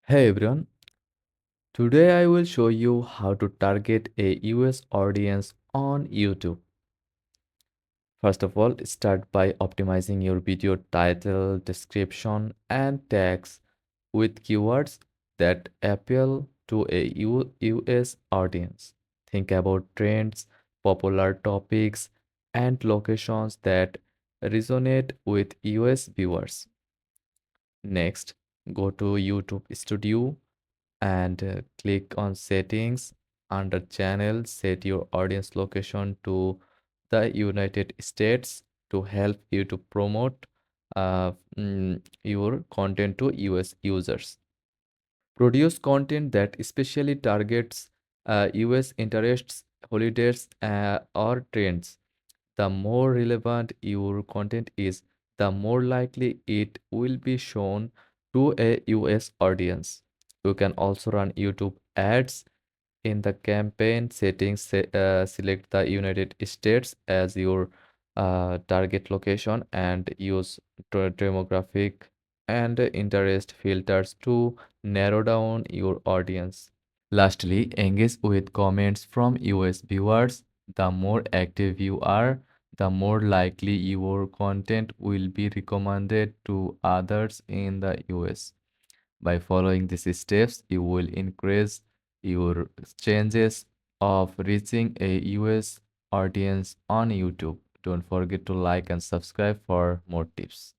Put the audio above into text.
Hey everyone, today I will show you how to target a US audience on YouTube. First of all, start by optimizing your video title, description, and tags with keywords that appeal to a US audience. Think about trends, popular topics, and locations that resonate with US viewers. Next, go to YouTube Studio and click on settings. Under channel, set your audience location to the United States to help you to promote your content to US users. Produce content that especially targets US interests, holidays, or trends. The more relevant your content is, the more likely it will be shown to a US audience. You can also run YouTube ads. In the campaign settings, select the United States as your target location and use demographic and interest filters to narrow down your audience. Lastly, engage with comments from US viewers. The more active you are, the more likely your content will be recommended to others in the US. By following these steps, you will increase your chances of reaching a US audience on YouTube. Don't forget to like and subscribe for more tips.